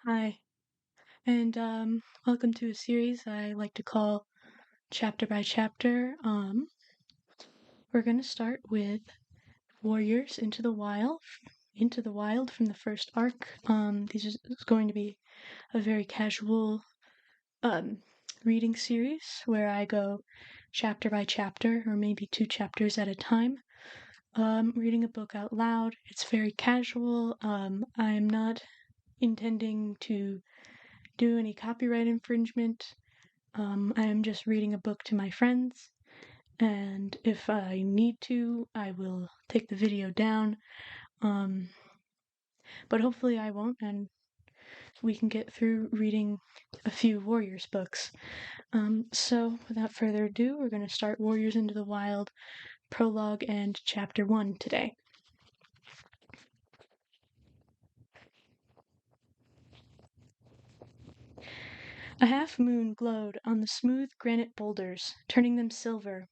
Hi, and welcome to a series I like to call Chapter by Chapter. We're going to start with Warriors Into the Wild from the first arc. This is going to be a very casual um, reading series where I go chapter by chapter, or maybe 2 chapters at a time. Reading a book out loud. It's very casual. I am not intending to do any copyright infringement. I am just reading a book to my friends, and if I need to, I will take the video down. But hopefully I won't, and we can get through reading a few Warriors books. So without further ado, we're going to start Warriors Into the Wild, Prologue, and Chapter 1 today. A half moon glowed on the smooth granite boulders, turning them silver.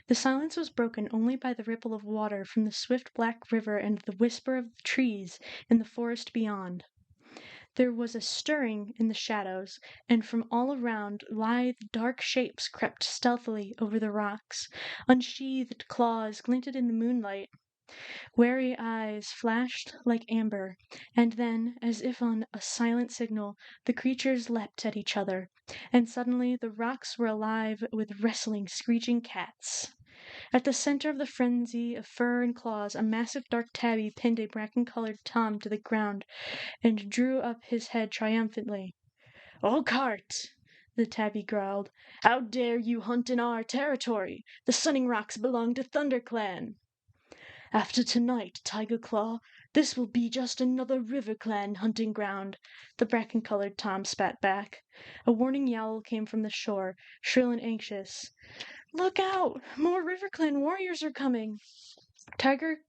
The silence was broken only by the ripple of water from the swift black river and the whisper of the trees in the forest beyond. There was a stirring in the shadows, and from all around lithe, dark shapes crept stealthily over the rocks. Unsheathed claws glinted in the moonlight. Wary eyes flashed like amber, and then, as if on a silent signal, the creatures leapt at each other, and suddenly the rocks were alive with wrestling, screeching cats. At the center of the frenzy of fur and claws, a massive dark tabby pinned a bracken-colored Tom to the ground and drew up his head triumphantly. "Oakheart!" the tabby growled. "How dare you hunt in our territory? The Sunning Rocks belong to ThunderClan." "After tonight, Tiger Claw, this will be just another RiverClan hunting ground," the bracken-colored Tom spat back. A warning yowl came from the shore, shrill and anxious. "Look out! More RiverClan warriors are coming!" Tiger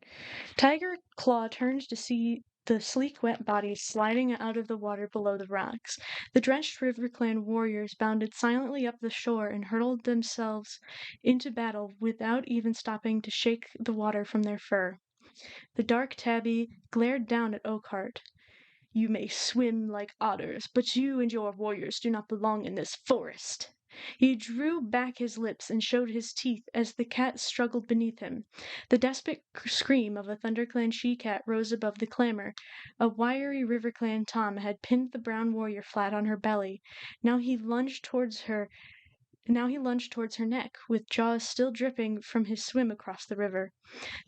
Claw turned to see the sleek, wet bodies sliding out of the water below the rocks. The drenched RiverClan warriors bounded silently up the shore and hurled themselves into battle without even stopping to shake the water from their fur. The dark tabby glared down at Oakheart. "You may swim like otters, but you and your warriors do not belong in this forest." He drew back his lips and showed his teeth as the cat struggled beneath him. The desperate scream of a ThunderClan she-cat rose above the clamor. A wiry RiverClan Tom had pinned the brown warrior flat on her belly. Now he lunged towards her neck, with jaws still dripping from his swim across the river.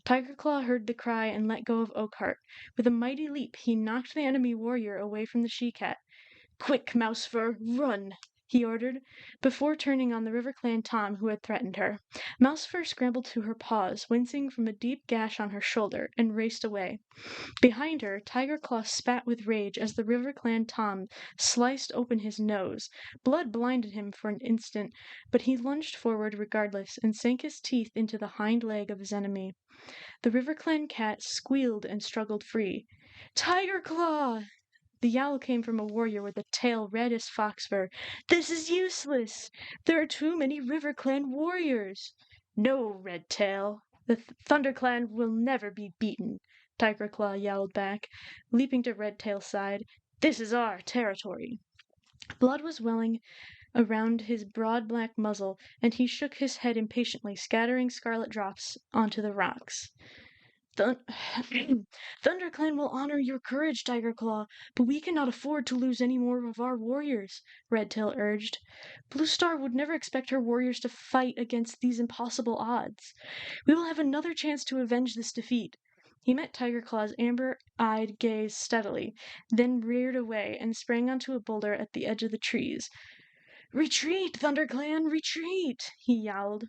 Tiger Claw heard the cry and let go of Oakheart. With a mighty leap, he knocked the enemy warrior away from the she-cat. "Quick, Mousefur, run!" he ordered, before turning on the RiverClan Tom who had threatened her. Mousefur scrambled to her paws, wincing from a deep gash on her shoulder, and raced away. Behind her, Tiger Claw spat with rage as the RiverClan Tom sliced open his nose. Blood blinded him for an instant, but he lunged forward regardless and sank his teeth into the hind leg of his enemy. The RiverClan cat squealed and struggled free. "Tiger Claw!" The yowl came from a warrior with a tail red as fox fur. "This is useless! There are too many RiverClan warriors!" "No, Redtail! The ThunderClan will never be beaten!" Tiger Claw yowled back, leaping to Redtail's side. "This is our territory!" Blood was welling around his broad black muzzle, and he shook his head impatiently, scattering scarlet drops onto the rocks. "ThunderClan will honor your courage, Tiger Claw, but we cannot afford to lose any more of our warriors," Redtail urged. "Blue Star would never expect her warriors to fight against these impossible odds. We will have another chance to avenge this defeat." He met Tiger Claw's amber-eyed gaze steadily, then reared away and sprang onto a boulder at the edge of the trees. "Retreat, ThunderClan, retreat!" he yowled.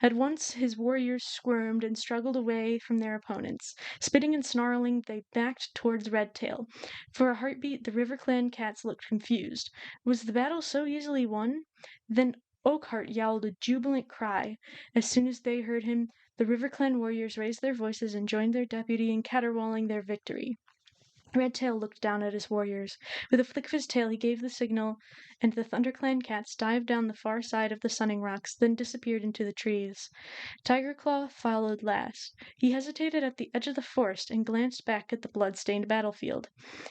At once his warriors squirmed and struggled away from their opponents. Spitting and snarling, they backed towards Redtail. For a heartbeat, the RiverClan cats looked confused. Was the battle so easily won? Then Oakheart yowled a jubilant cry. As soon as they heard him, the RiverClan warriors raised their voices and joined their deputy in caterwauling their victory. Redtail looked down at his warriors. With a flick of his tail he gave the signal, and the ThunderClan cats dived down the far side of the Sunning Rocks, then disappeared into the trees. Tigerclaw followed last. He hesitated at the edge of the forest and glanced back at the blood-stained battlefield.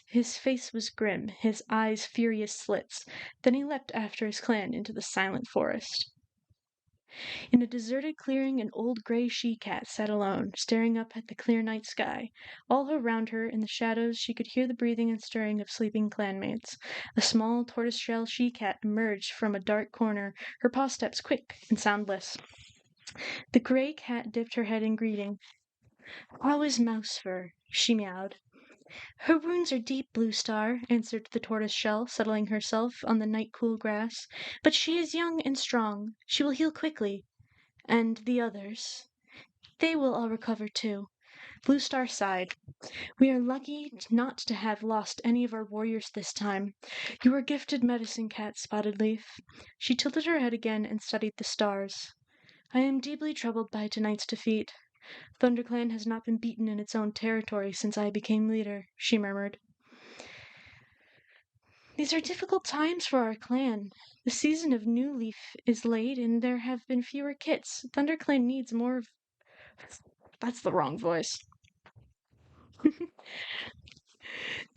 His face was grim, his eyes furious slits. Then he leapt after his clan into the silent forest. In a deserted clearing, an old gray she-cat sat alone, staring up at the clear night sky. All around her, in the shadows, she could hear the breathing and stirring of sleeping clanmates. A small tortoiseshell she-cat emerged from a dark corner, her paw steps quick and soundless. The gray cat dipped her head in greeting. "How is Mousefur?" she meowed. "Her wounds are deep, Blue Star," answered the tortoiseshell, settling herself on the night-cool grass. "But she is young and strong. She will heal quickly. And the others? They will all recover too." Blue Star sighed. "We are lucky not to have lost any of our warriors this time. You are gifted medicine cat, Spotted Leaf." She tilted her head again and studied the stars. "I am deeply troubled by tonight's defeat. ThunderClan has not been beaten in its own territory since I became leader," she murmured. "These are difficult times for our clan. The season of new leaf is late, and there have been fewer kits. ThunderClan needs more of..." That's the wrong voice.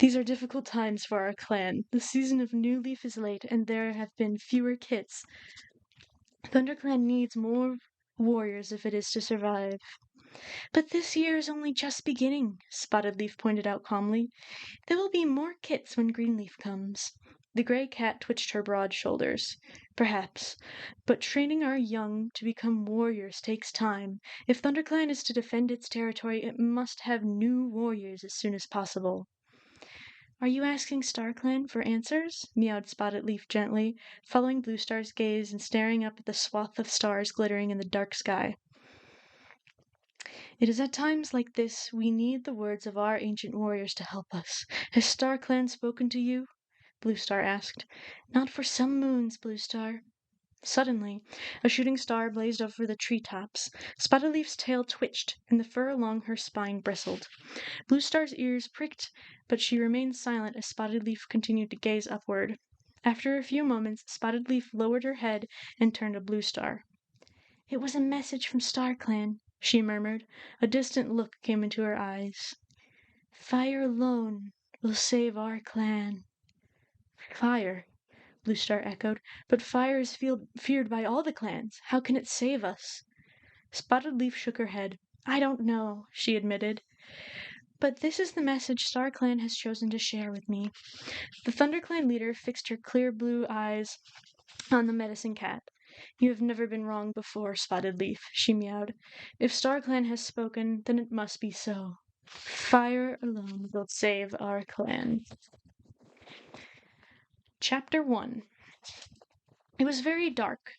"These are difficult times for our clan. The season of new leaf is late, and there have been fewer kits. ThunderClan needs more warriors if it is to survive." "But this year is only just beginning," Spotted Leaf pointed out calmly. "There will be more kits when Greenleaf comes." The gray cat twitched her broad shoulders. "Perhaps. But training our young to become warriors takes time. If ThunderClan is to defend its territory, it must have new warriors as soon as possible." "Are you asking StarClan for answers?" meowed Spotted Leaf gently, following Blue Star's gaze and staring up at the swath of stars glittering in the dark sky. "It is at times like this we need the words of our ancient warriors to help us. Has StarClan spoken to you?" Blue Star asked. "Not for some moons, Blue Star." Suddenly, a shooting star blazed over the treetops. Spotted Leaf's tail twitched, and the fur along her spine bristled. Blue Star's ears pricked, but she remained silent as Spotted Leaf continued to gaze upward. After a few moments, Spotted Leaf lowered her head and turned to Blue Star. "It was a message from StarClan," she murmured. A distant look came into her eyes. "Fire alone will save our clan." "Fire," Blue Star echoed. "But fire is feared by all the clans. How can it save us?" Spotted Leaf shook her head. "I don't know," she admitted. "But this is the message StarClan has chosen to share with me." The ThunderClan leader fixed her clear blue eyes on the medicine cat. "You have never been wrong before, Spotted Leaf," she meowed. "If StarClan has spoken, then it must be so. Fire alone will save our clan." Chapter 1. It was very dark.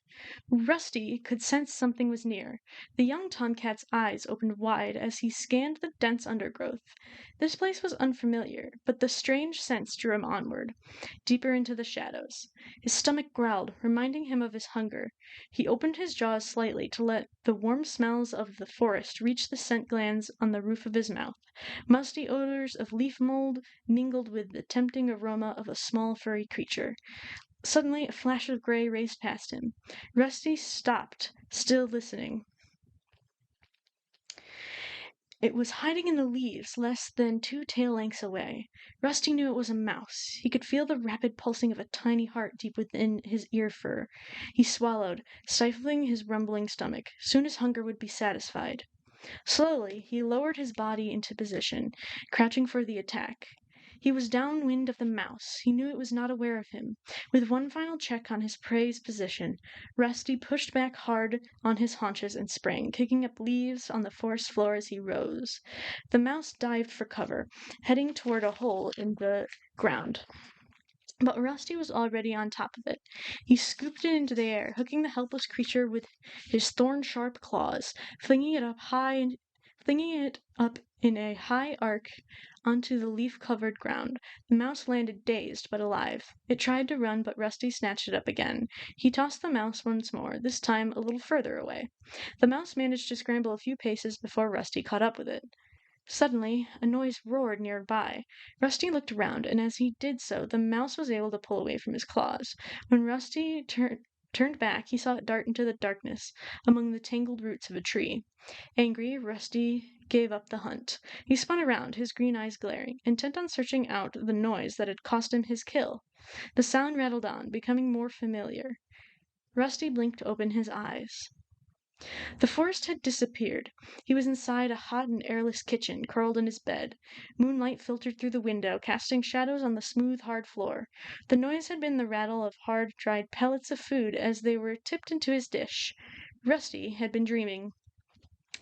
Rusty could sense something was near. The young tomcat's eyes opened wide as he scanned the dense undergrowth. This place was unfamiliar, but the strange sense drew him onward, deeper into the shadows. His stomach growled, reminding him of his hunger. He opened his jaws slightly to let the warm smells of the forest reach the scent glands on the roof of his mouth. Musty odors of leaf mold mingled with the tempting aroma of a small furry creature. Suddenly, a flash of gray raced past him. Rusty stopped, still listening. It was hiding in the leaves, less than 2 tail lengths away. Rusty knew it was a mouse. He could feel the rapid pulsing of a tiny heart deep within his ear fur. He swallowed, stifling his rumbling stomach. Soon his hunger would be satisfied. Slowly, he lowered his body into position, crouching for the attack. He was downwind of the mouse. He knew it was not aware of him. With one final check on his prey's position, Rusty pushed back hard on his haunches and sprang, kicking up leaves on the forest floor as he rose. The mouse dived for cover, heading toward a hole in the ground. But Rusty was already on top of it. He scooped it into the air, hooking the helpless creature with his thorn-sharp claws, flinging it up in a high arc onto the leaf-covered ground. The mouse landed dazed but alive. It tried to run, but Rusty snatched it up again. He tossed the mouse once more, this time a little further away. The mouse managed to scramble a few paces before Rusty caught up with it. Suddenly, a noise roared nearby. Rusty looked around, and as he did so, the mouse was able to pull away from his claws. When Rusty turned back, he saw it dart into the darkness among the tangled roots of a tree. Angry, Rusty gave up the hunt. He spun around, his green eyes glaring, intent on searching out the noise that had cost him his kill. The sound rattled on, becoming more familiar. Rusty blinked open his eyes. The forest had disappeared. He was inside a hot and airless kitchen, curled in his bed. Moonlight filtered through the window, casting shadows on the smooth, hard floor. The noise had been the rattle of hard, dried pellets of food as they were tipped into his dish. Rusty had been dreaming.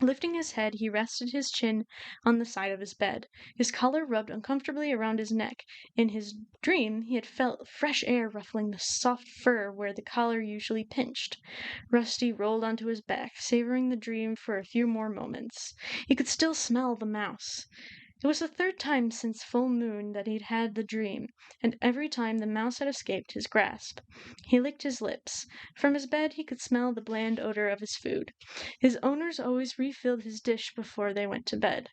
Lifting his head, he rested his chin on the side of his bed. His collar rubbed uncomfortably around his neck. In his dream, he had felt fresh air ruffling the soft fur where the collar usually pinched. Rusty rolled onto his back, savoring the dream for a few more moments. He could still smell the mouse. It was the third time since full moon that he'd had the dream, and every time the mouse had escaped his grasp. He licked his lips. From his bed he could smell the bland odor of his food. His owners always refilled his dish before they went to bed.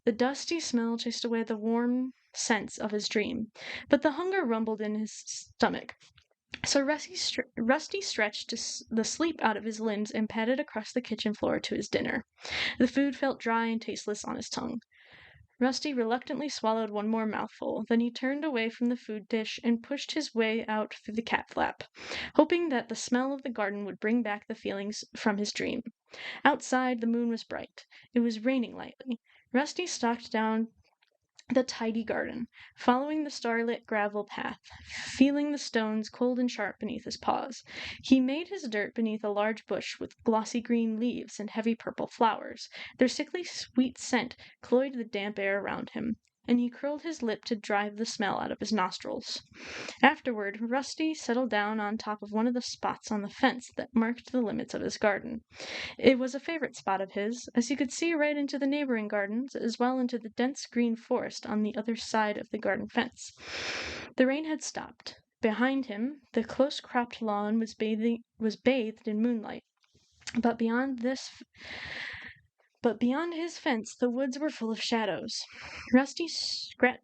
The dusty smell chased away the warm sense of his dream, but the hunger rumbled in his stomach. So Rusty stretched the sleep out of his limbs and padded across the kitchen floor to his dinner. The food felt dry and tasteless on his tongue. Rusty reluctantly swallowed one more mouthful. Then he turned away from the food dish and pushed his way out through the cat flap, hoping that the smell of the garden would bring back the feelings from his dream. Outside, the moon was bright. It was raining lightly. Rusty stalked down the tidy garden, following the starlit gravel path, feeling the stones cold and sharp beneath his paws. He made his dirt beneath a large bush with glossy green leaves and heavy purple flowers. Their sickly sweet scent cloyed the damp air around him, and he curled his lip to drive the smell out of his nostrils. Afterward, Rusty settled down on top of one of the spots on the fence that marked the limits of his garden. It was a favorite spot of his, as he could see right into the neighboring gardens, as well into the dense green forest on the other side of the garden fence. The rain had stopped. Behind him, the close-cropped lawn was bathed in moonlight. But beyond his fence, the woods were full of shadows. Rusty stretched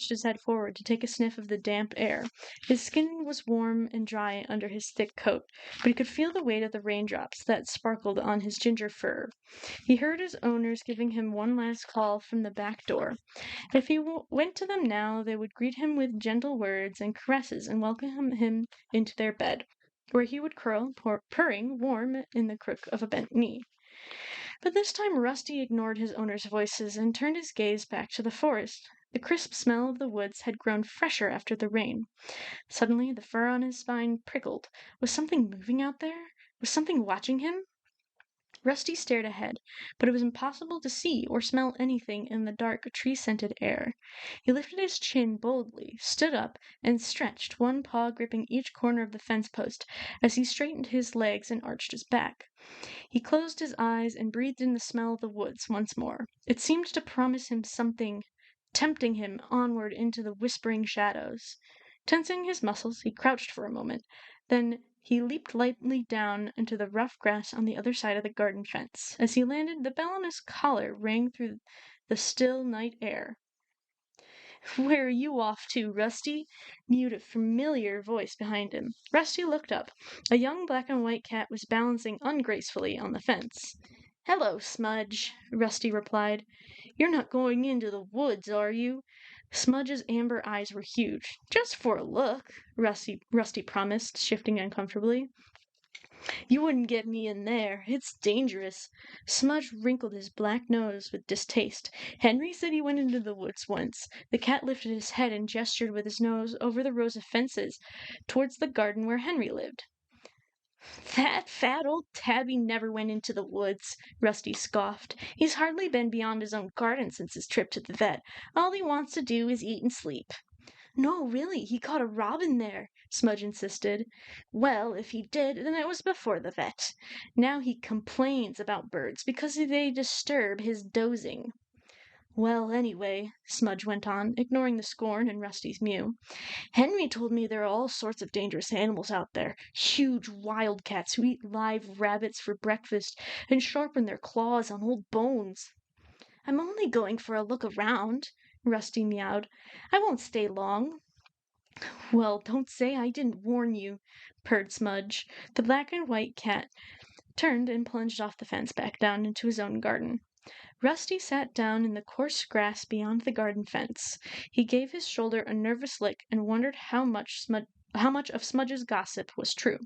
his head forward to take a sniff of the damp air. His skin was warm and dry under his thick coat, but he could feel the weight of the raindrops that sparkled on his ginger fur. He heard his owners giving him one last call from the back door. If he went to them now, they would greet him with gentle words and caresses and welcome him into their bed, where he would curl, purring warm in the crook of a bent knee. But this time Rusty ignored his owner's voices and turned his gaze back to the forest. The crisp smell of the woods had grown fresher after the rain. Suddenly the fur on his spine prickled. Was something moving out there? Was something watching him? Rusty stared ahead, but it was impossible to see or smell anything in the dark, tree-scented air. He lifted his chin boldly, stood up, and stretched, one paw gripping each corner of the fence post as he straightened his legs and arched his back. He closed his eyes and breathed in the smell of the woods once more. It seemed to promise him something, tempting him onward into the whispering shadows. Tensing his muscles, he crouched for a moment. Then he leaped lightly down into the rough grass on the other side of the garden fence. As he landed, the bell on his collar rang through the still night air. "Where are you off to, Rusty?" mewed a familiar voice behind him. Rusty looked up. A young black and white cat was balancing ungracefully on the fence. "Hello, Smudge," Rusty replied. "You're not going into the woods, are you?" Smudge's amber eyes were huge. "Just for a look," Rusty promised, shifting uncomfortably. "You wouldn't get me in there. It's dangerous." Smudge wrinkled his black nose with distaste. "Henry said he went into the woods once." The cat lifted his head and gestured with his nose over the rows of fences towards the garden where Henry lived. "That fat old tabby never went into the woods," Rusty scoffed. "He's hardly been beyond his own garden since his trip to the vet. All he wants to do is eat and sleep." "No, really, he caught a robin there," Smudge insisted. "Well, if he did, then it was before the vet. Now he complains about birds because they disturb his dozing." "Well, anyway," Smudge went on, ignoring the scorn in Rusty's mew, "Henry told me there are all sorts of dangerous animals out there. Huge wildcats who eat live rabbits for breakfast and sharpen their claws on old bones." "I'm only going for a look around," Rusty meowed. "I won't stay long." "Well, don't say I didn't warn you," purred Smudge. The black and white cat turned and plunged off the fence back down into his own garden. Rusty sat down in the coarse grass beyond the garden fence. He gave his shoulder a nervous lick and wondered how much of Smudge's gossip was true.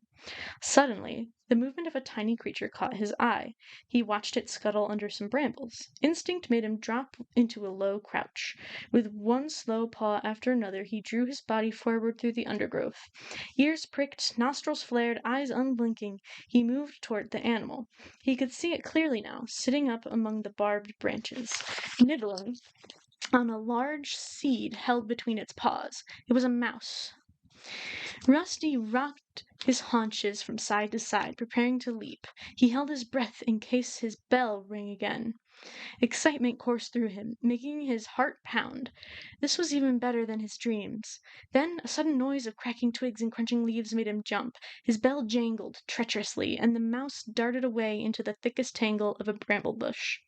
Suddenly, the movement of a tiny creature caught his eye. He watched it scuttle under some brambles. Instinct made him drop into a low crouch. With one slow paw after another, he drew his body forward through the undergrowth. Ears pricked, nostrils flared, eyes unblinking, he moved toward the animal. He could see it clearly now, sitting up among the barbed branches, nibbling on a large seed held between its paws. It was a mouse. Rusty rocked his haunches from side to side, preparing to leap. He held his breath in case his bell rang again. Excitement coursed through him, making his heart pound. This was even better than his dreams. Then a sudden noise of cracking twigs and crunching leaves made him jump. His bell jangled treacherously, and the mouse darted away into the thickest tangle of a bramble bush.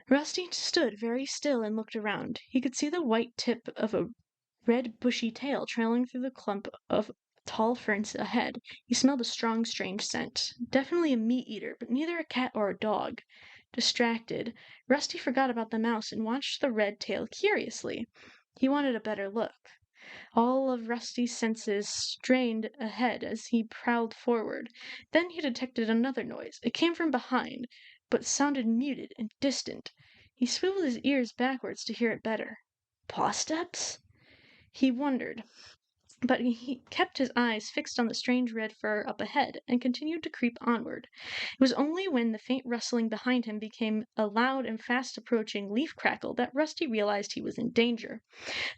Rusty stood very still and looked around. He could see the white tip of a red bushy tail trailing through the clump of tall ferns ahead. He smelled a strong, strange scent. Definitely a meat eater, but neither a cat or a dog. Distracted, Rusty forgot about the mouse and watched the red tail curiously. He wanted a better look. All of Rusty's senses strained ahead as he prowled forward. Then he detected another noise. It came from behind, but sounded muted and distant. He swiveled his ears backwards to hear it better. Paw steps? He wondered, but he kept his eyes fixed on the strange red fur up ahead and continued to creep onward. It was only when the faint rustling behind him became a loud and fast-approaching leaf crackle that Rusty realized he was in danger.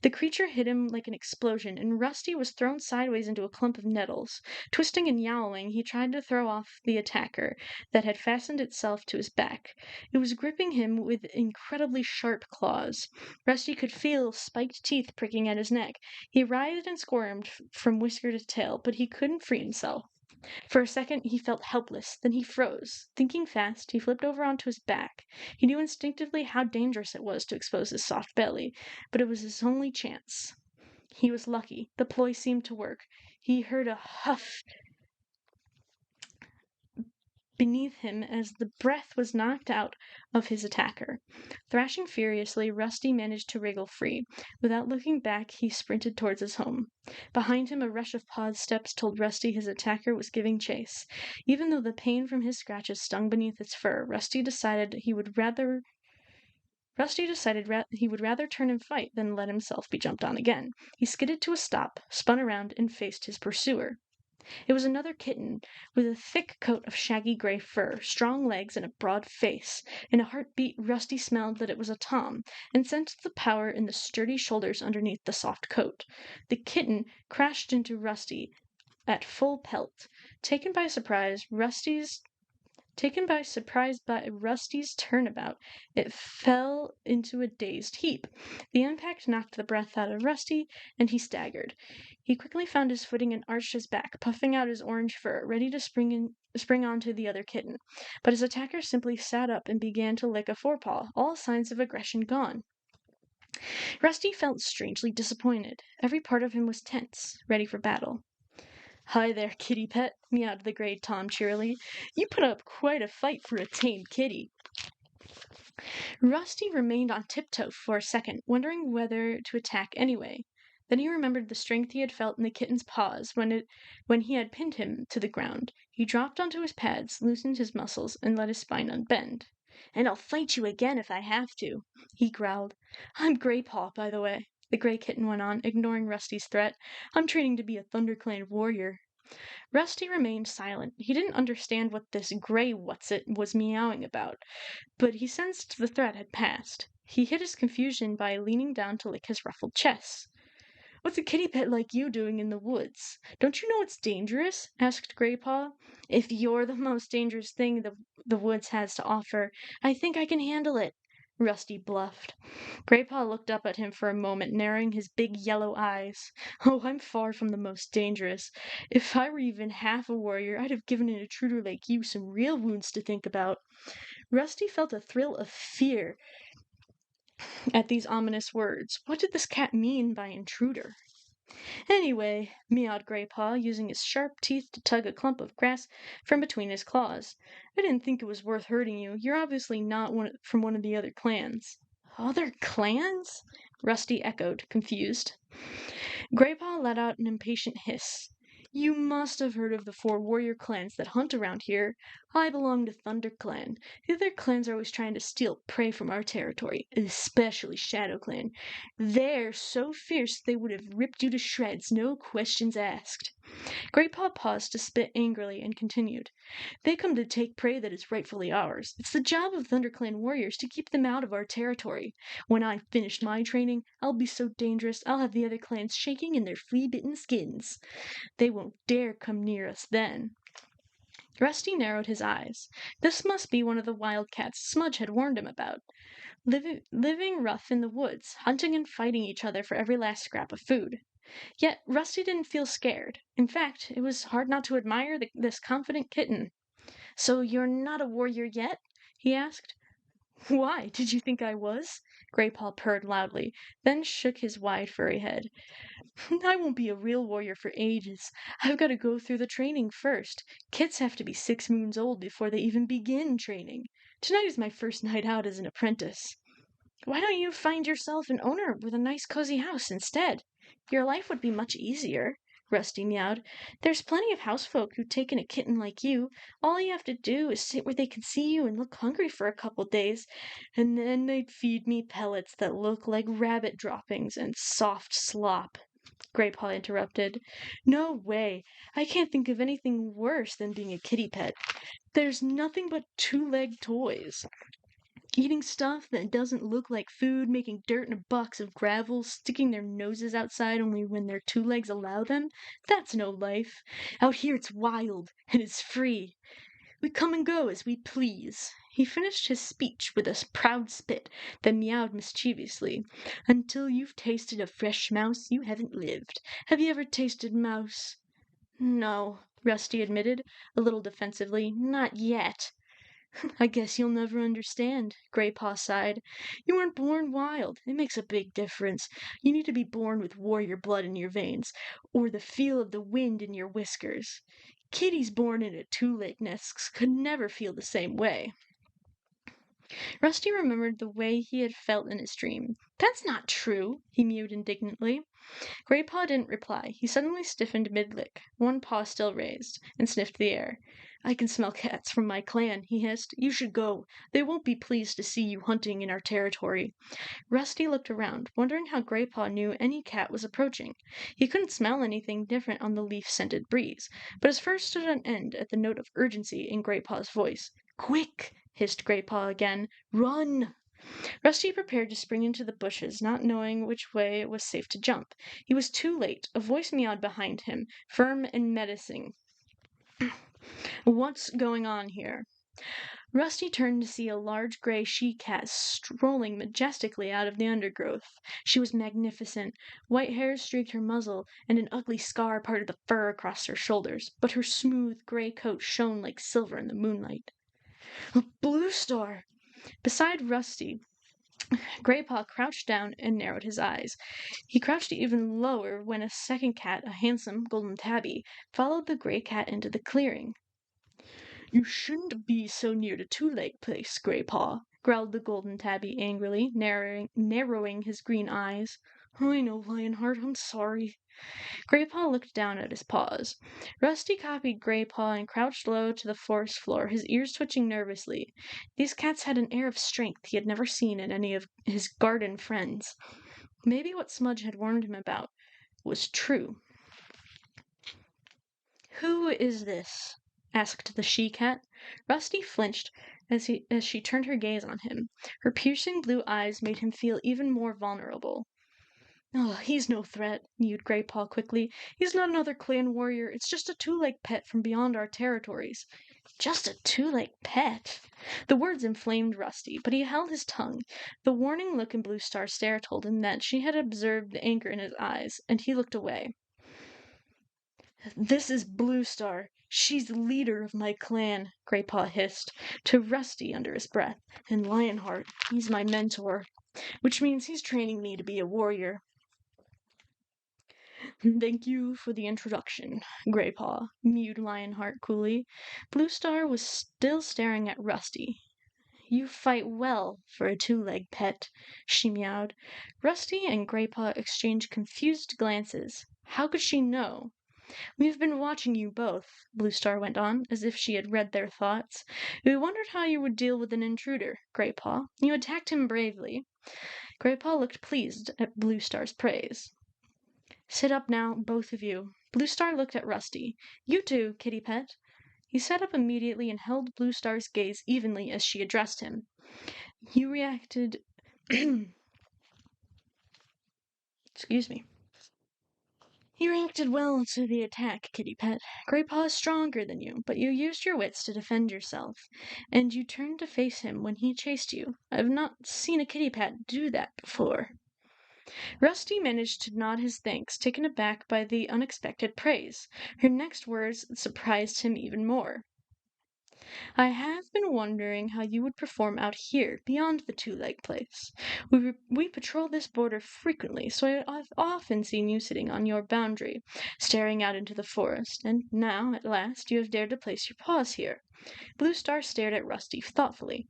The creature hit him like an explosion, and Rusty was thrown sideways into a clump of nettles. Twisting and yowling, he tried to throw off the attacker that had fastened itself to his back. It was gripping him with incredibly sharp claws. Rusty could feel spiked teeth pricking at his neck. He writhed and squirmed from whisker to tail, but he couldn't free himself. For a second, he felt helpless. Then he froze. Thinking fast, he flipped over onto his back. He knew instinctively how dangerous it was to expose his soft belly, but it was his only chance. He was lucky. The ploy seemed to work. He heard a huff beneath him as the breath was knocked out of his attacker. Thrashing furiously, Rusty managed to wriggle free. Without looking back, he sprinted towards his home. Behind him, a rush of pawed steps told Rusty his attacker was giving chase. Even though the pain from his scratches stung beneath its fur, Rusty decided he would rather turn and fight than let himself be jumped on again. He skidded to a stop, spun around, and faced his pursuer. It was another kitten, with a thick coat of shaggy gray fur, strong legs, and a broad face. In a heartbeat, Rusty smelled that it was a tom, and sensed the power in the sturdy shoulders underneath the soft coat. The kitten crashed into Rusty at full pelt. Taken by surprise by Rusty's turnabout, it fell into a dazed heap. The impact knocked the breath out of Rusty, and he staggered. He quickly found his footing and arched his back, puffing out his orange fur, ready to spring onto the other kitten. But his attacker simply sat up and began to lick a forepaw, all signs of aggression gone. Rusty felt strangely disappointed. Every part of him was tense, ready for battle. "Hi there, kitty pet," meowed the gray Tom cheerily. "You put up quite a fight for a tame kitty." Rusty remained on tiptoe for a second, wondering whether to attack anyway. Then he remembered the strength he had felt in the kitten's paws when he had pinned him to the ground. He dropped onto his pads, loosened his muscles, and let his spine unbend. "And I'll fight you again if I have to," he growled. "I'm Graypaw, by the way," the gray kitten went on, ignoring Rusty's threat. "I'm training to be a ThunderClan warrior." Rusty remained silent. He didn't understand what this gray what's-it was meowing about, but he sensed the threat had passed. He hid his confusion by leaning down to lick his ruffled chest. "What's a kitty pet like you doing in the woods? Don't you know it's dangerous?" asked Graypaw. "If you're the most dangerous thing the woods has to offer, I think I can handle it," Rusty bluffed. Graypaw looked up at him for a moment, narrowing his big yellow eyes. Oh, I'm far from the most dangerous. If I were even half a warrior, I'd have given an intruder like you some real wounds to think about. Rusty felt a thrill of fear at these ominous words. What did this cat mean by intruder? Anyway, meowed Graypaw, using his sharp teeth to tug a clump of grass from between his claws. I didn't think it was worth hurting you. You're obviously not from one of the other clans. Other clans? Rusty echoed, confused. Graypaw let out an impatient hiss. You must have heard of the 4 warrior clans that hunt around here. I belong to Thunder Clan. The other clans are always trying to steal prey from our territory, especially Shadow Clan. They're so fierce they would have ripped you to shreds, no questions asked. Graypaw paused to spit angrily and continued. They come to take prey that is rightfully ours. It's the job of ThunderClan warriors to keep them out of our territory. When I've finished my training, I'll be so dangerous I'll have the other clans shaking in their flea-bitten skins. They won't dare come near us then. Rusty narrowed his eyes. This must be one of the wildcats Smudge had warned him about. Living rough in the woods, hunting and fighting each other for every last scrap of food. Yet Rusty didn't feel scared. In fact, it was hard not to admire this confident kitten. So you're not a warrior yet? He asked. Why, did you think I was? Graypaw purred loudly, then shook his wide furry head. I won't be a real warrior for ages. I've got to go through the training first. Kits have to be 6 moons old before they even begin training. Tonight is my first night out as an apprentice. Why don't you find yourself an owner with a nice cozy house instead? Your life would be much easier, Rusty meowed. There's plenty of housefolk who'd take in a kitten like you. All you have to do is sit where they can see you and look hungry for a couple days, and then they'd feed me pellets that look like rabbit droppings and soft slop. Graypaw interrupted. No way. I can't think of anything worse than being a kitty pet. There's nothing but 2-legged toys. Eating stuff that doesn't look like food, making dirt in a box of gravel, sticking their noses outside only when their 2 legs allow them, that's no life. Out here it's wild, and it's free. We come and go as we please. He finished his speech with a proud spit, then meowed mischievously. Until you've tasted a fresh mouse, you haven't lived. Have you ever tasted mouse? No, Rusty admitted, a little defensively. Not yet. I guess you'll never understand, Graypaw sighed. You weren't born wild. It makes a big difference. You need to be born with warrior blood in your veins, or the feel of the wind in your whiskers. Kitties born in a 2-leg nest could never feel the same way. Rusty remembered the way he had felt in his dream. That's not true, he mewed indignantly. Graypaw didn't reply. He suddenly stiffened mid-lick, one paw still raised, and sniffed the air. I can smell cats from my clan, he hissed. You should go. They won't be pleased to see you hunting in our territory. Rusty looked around, wondering how Graypaw knew any cat was approaching. He couldn't smell anything different on the leaf-scented breeze, but his fur stood on end at the note of urgency in Graypaw's voice. Quick! Hissed Graypaw again. Run! Rusty prepared to spring into the bushes, not knowing which way it was safe to jump. He was too late. A voice meowed behind him, firm and menacing. What's going on here? Rusty turned to see a large gray she-cat strolling majestically out of the undergrowth. She was magnificent. White hair streaked her muzzle, and an ugly scar parted the fur across her shoulders, but her smooth gray coat shone like silver in the moonlight. A blue star! Beside Rusty, Graypaw crouched down and narrowed his eyes. He crouched even lower when a second cat, a handsome golden tabby, followed the gray cat into the clearing. You shouldn't be so near the 2-leg place, Graypaw, growled the golden tabby angrily, narrowing his green eyes. I know, Lionheart, I'm sorry. Graypaw looked down at his paws. Rusty copied Graypaw and crouched low to the forest floor, his ears twitching nervously. These cats had an air of strength he had never seen in any of his garden friends. Maybe what Smudge had warned him about was true. Who is this? Asked the she-cat. Rusty flinched as she turned her gaze on him. Her piercing blue eyes made him feel even more vulnerable. Oh, he's no threat, mewed Graypaw quickly. He's not another clan warrior. It's just a 2-leg pet from beyond our territories. Just a two-legged pet. The words inflamed Rusty, but he held his tongue. The warning look in Blue Star's stare told him that she had observed the anger in his eyes, and he looked away. This is Blue Star. She's the leader of my clan, Greypaw hissed to Rusty under his breath. And Lionheart, he's my mentor, which means he's training me to be a warrior. Thank you for the introduction, Greypaw, mewed Lionheart coolly. Blue Star was still staring at Rusty. You fight well for a two-legged pet, she meowed. Rusty and Greypaw exchanged confused glances. How could she know? We've been watching you both, Blue Star went on, as if she had read their thoughts. We wondered how you would deal with an intruder, Greypaw. You attacked him bravely. Greypaw looked pleased at Blue Star's praise. Sit up now, both of you. Blue Star looked at Rusty. You too, kitty pet. He sat up immediately and held Blue Star's gaze evenly as she addressed him. You reacted... Excuse me. You reacted well to the attack, kitty pet. Greypaw is stronger than you, but you used your wits to defend yourself, and you turned to face him when he chased you. I've not seen a kitty pet do that before. Rusty managed to nod his thanks, taken aback by the unexpected praise. Her next words surprised him even more. I have been wondering how you would perform out here, beyond the two-leg place. We patrol this border frequently, so I've often seen you sitting on your boundary, staring out into the forest, and now, at last, you have dared to place your paws here. Blue Star stared at Rusty thoughtfully.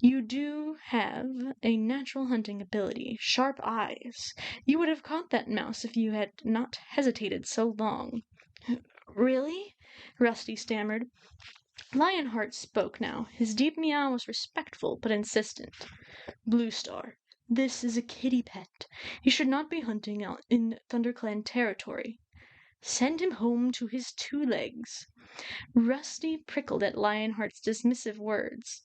You do have a natural hunting ability, sharp eyes. You would have caught that mouse if you had not hesitated so long. Really? Rusty stammered. Lionheart spoke now. His deep meow was respectful but insistent. Blue Star, this is a kitty pet. He should not be hunting out in ThunderClan territory. Send him home to his two legs. Rusty prickled at Lionheart's dismissive words.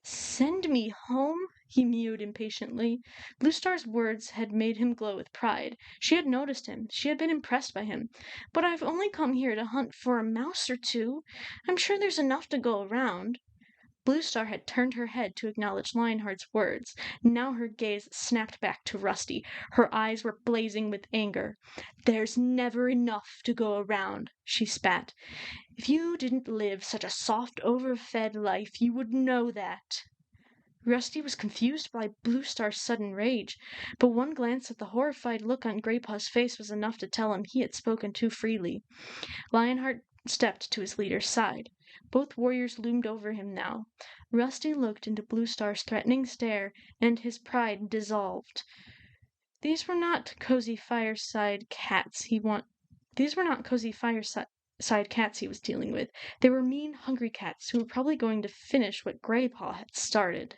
Send me home? He mewed impatiently. Blue Star's words had made him glow with pride. She had noticed him. She had been impressed by him. But I've only come here to hunt for a mouse or two. I'm sure there's enough to go around. Blue Star had turned her head to acknowledge Lionheart's words. Now her gaze snapped back to Rusty. Her eyes were blazing with anger. There's never enough to go around, she spat. If you didn't live such a soft, overfed life, you would know that. Rusty was confused by Blue Star's sudden rage, but one glance at the horrified look on Greypaw's face was enough to tell him he had spoken too freely. Lionheart stepped to his leader's side. Both warriors loomed over him now. Rusty looked into Blue Star's threatening stare, and his pride dissolved. These were not cozy fireside cats he was dealing with. They were mean, hungry cats who were probably going to finish what Greypaw had started.